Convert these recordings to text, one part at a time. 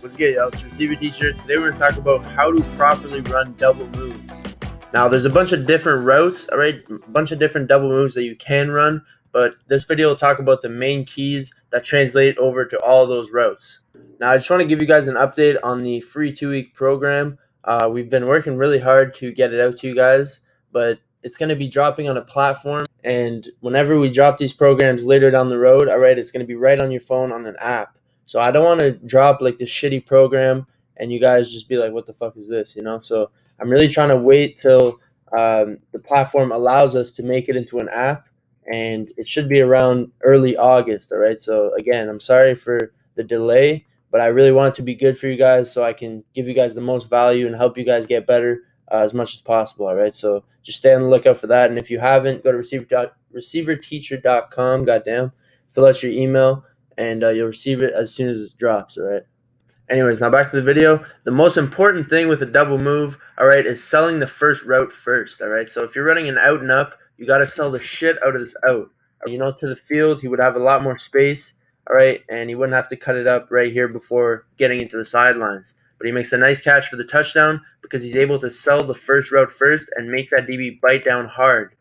What's good, y'all? It's ReceiverTeacher. Today we're going to talk about how to properly run double moves. Now, there's a bunch of different routes, all right? A bunch of different double moves that you can run, but this video will talk about the main keys that translate over to all those routes. Now, I just want to give you guys an update on the free 2-week program. We've been working really hard to get it out to you guys, but it's going to be dropping on a platform, and whenever we drop these programs later down the road, all right, it's going to be right on your phone on an app. So I don't want to drop like this shitty program and you guys just be like, what the fuck is this, you know? So I'm really trying to wait till the platform allows us to make it into an app, and it should be around early August, all right? So again, I'm sorry for the delay, but I really want it to be good for you guys so I can give you guys the most value and help you guys get better as much as possible, all right? So just stay on the lookout for that. And if you haven't, go to receiverteacher.com, goddamn, fill out your email, and you'll receive it as soon as it drops, all right? Anyways, now back to the video. The most important thing with a double move, all right, is selling the first route first, all right? So if you're running an out and up, you got to sell the shit out of this out. You know, to the field, he would have a lot more space, all right, and he wouldn't have to cut it up right here before getting into the sidelines. But he makes a nice catch for the touchdown because he's able to sell the first route first and make that DB bite down hard.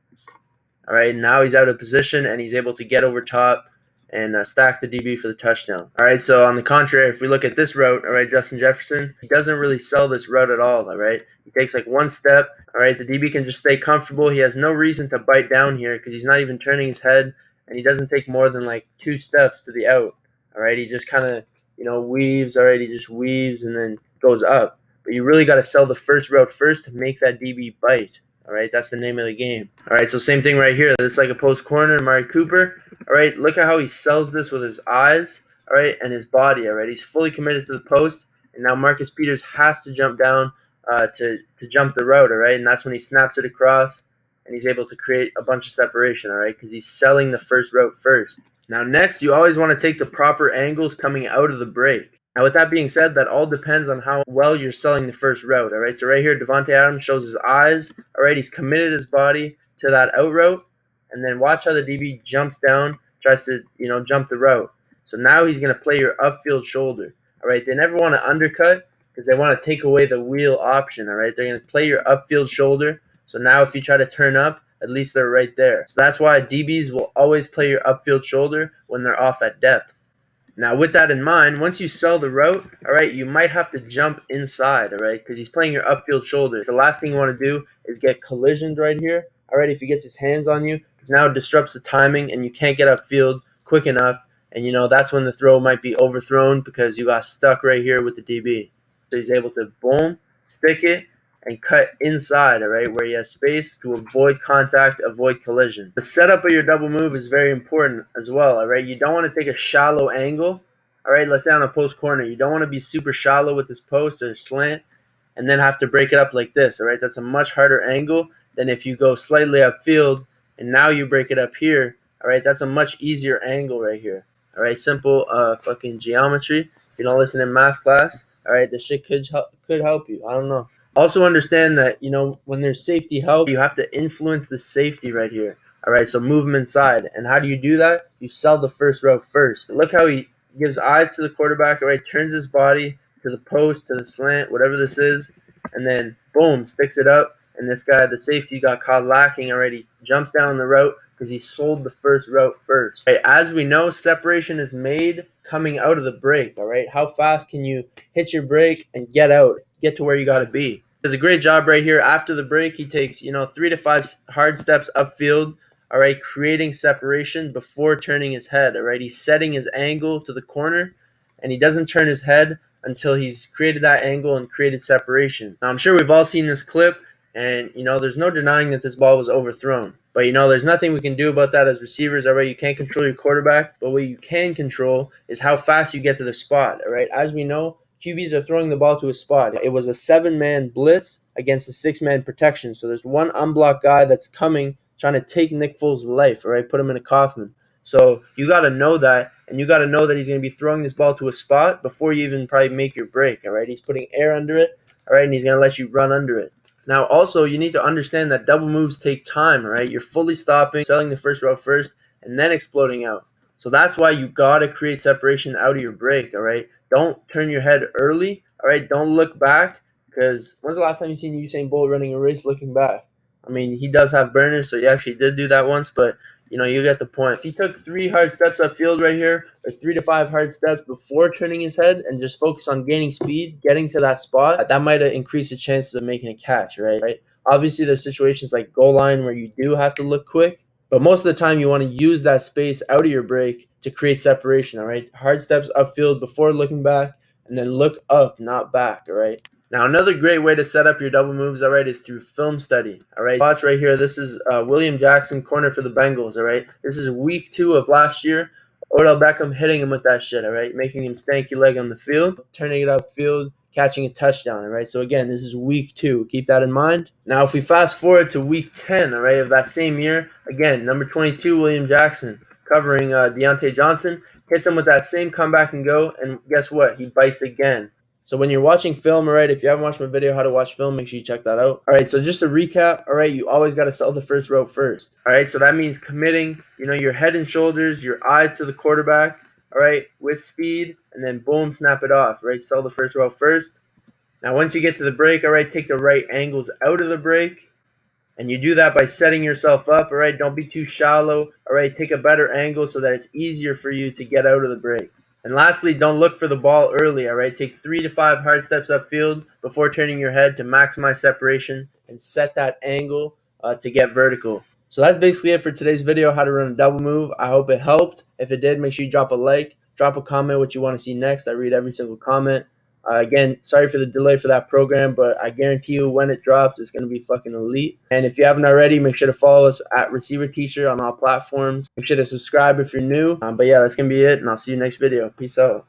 All right, now he's out of position and he's able to get over top and stack the DB for the touchdown. All right, so on the contrary, if we look at this route, all right, Justin Jefferson, he doesn't really sell this route at all, all right? He takes like one step, all right? The DB can just stay comfortable. He has no reason to bite down here because he's not even turning his head, and he doesn't take more than like 2 steps to the out, all right? He just kind of, you know, weaves, all right? He just weaves and then goes up. But you really got to sell the first route first to make that DB bite. All right, that's the name of the game. All right, so same thing right here. It's like a post corner, Amari Cooper. All right, look at how he sells this with his eyes, all right, and his body, all right. He's fully committed to the post, and now Marcus Peters has to jump down to jump the route, all right, and that's when he snaps it across, and he's able to create a bunch of separation, all right, because he's selling the first route first. Now, next, you always want to take the proper angles coming out of the break. Now, with that being said, that all depends on how well you're selling the first route, all right? So right here, Davante Adams shows his eyes, all right? He's committed his body to that out route, and then watch how the DB jumps down, tries to, you know, jump the route. So now he's going to play your upfield shoulder, all right? They never want to undercut because they want to take away the wheel option, all right? They're going to play your upfield shoulder. So now if you try to turn up, at least they're right there. So that's why DBs will always play your upfield shoulder when they're off at depth. Now, with that in mind, once you sell the route, all right, you might have to jump inside, all right, because he's playing your upfield shoulder. The last thing you want to do is get collisioned right here, all right, if he gets his hands on you, because now it disrupts the timing and you can't get upfield quick enough, and, you know, that's when the throw might be overthrown because you got stuck right here with the DB. So he's able to, boom, stick it, and cut inside, all right, where he has space to avoid contact, avoid collision. The setup of your double move is very important as well, all right? You don't want to take a shallow angle, all right? Let's say on a post corner. You don't want to be super shallow with this post or slant and then have to break it up like this, all right? That's a much harder angle than if you go slightly upfield and now you break it up here, all right? That's a much easier angle right here, all right? Simple fucking geometry. If you don't listen in math class, all right, this shit could help you. I don't know. Also understand that, you know, when there's safety help, you have to influence the safety right here. All right, so move him inside. And how do you do that? You sell the first route first. Look how he gives eyes to the quarterback, all right, turns his body to the post, to the slant, whatever this is, and then, boom, sticks it up. And this guy, the safety, got caught lacking already. Jumps down the route because he sold the first route first. Right, as we know, separation is made coming out of the break, all right? How fast can you hit your break and get out, get to where you got to be? Does a great job right here. After the break, he takes, you know, 3 to 5 hard steps upfield, all right, creating separation before turning his head, all right? He's setting his angle to the corner, and he doesn't turn his head until he's created that angle and created separation. Now, I'm sure we've all seen this clip, and, you know, there's no denying that this ball was overthrown. But, you know, there's nothing we can do about that as receivers, all right? You can't control your quarterback, but what you can control is how fast you get to the spot, all right? As we know, QBs are throwing the ball to a spot. It was a 7-man blitz against a 6-man protection. So there's one unblocked guy that's coming, trying to take Nick Foles' life, all right, put him in a coffin. So you got to know that, and you got to know that he's going to be throwing this ball to a spot before you even probably make your break, all right? He's putting air under it, all right, and he's going to let you run under it. Now, also, you need to understand that double moves take time, all right? You're fully stopping, selling the first route first, and then exploding out. So that's why you gotta create separation out of your break, all right? Don't turn your head early, all right? Don't look back, because when's the last time you seen Usain Bolt running a race looking back? I mean, he does have burners, so he actually did do that once, but you get the point. If he took 3 hard steps upfield right here, or 3 to 5 hard steps before turning his head and just focus on gaining speed, getting to that spot, that might have increased the chances of making a catch, right? Obviously, there's situations like goal line where you do have to look quick, but most of the time you want to use that space out of your break to create separation, all right? Hard steps upfield before looking back, and then look up, not back, all right? Now, another great way to set up your double moves, all right, is through film study, all right? Watch right here. This is William Jackson, corner for the Bengals, all right? This is week 2 of last year. Odell Beckham hitting him with that shit, all right? Making him stanky leg on the field, turning it upfield, catching a touchdown, all right? So, again, this is week 2. Keep that in mind. Now, if we fast forward to week 10, all right, of that same year, again, number 22, William Jackson, covering Deontay Johnson, hits him with that same comeback and go, and guess what? He bites again. So when you're watching film, all right, if you haven't watched my video, how to watch film, make sure you check that out. All right, so just to recap, all right, you always got to sell the first route first. All right, so that means committing, your head and shoulders, your eyes to the quarterback, all right, with speed, and then boom, snap it off, right? Sell the first route first. Now, once you get to the break, all right, take the right angles out of the break. And you do that by setting yourself up, all right? Don't be too shallow, all right? Take a better angle so that it's easier for you to get out of the break. And lastly, don't look for the ball early, all right? Take 3 to 5 hard steps upfield before turning your head to maximize separation and set that angle to get vertical. So that's basically it for today's video, how to run a double move. I hope it helped. If it did, make sure you drop a like, drop a comment what you want to see next. I read every single comment. Again, sorry for the delay for that program, but I guarantee you when it drops, it's going to be fucking elite. And if you haven't already, make sure to follow us at ReceiverTeacher on all platforms. Make sure to subscribe if you're new. But yeah, that's going to be it, and I'll see you next video. Peace out.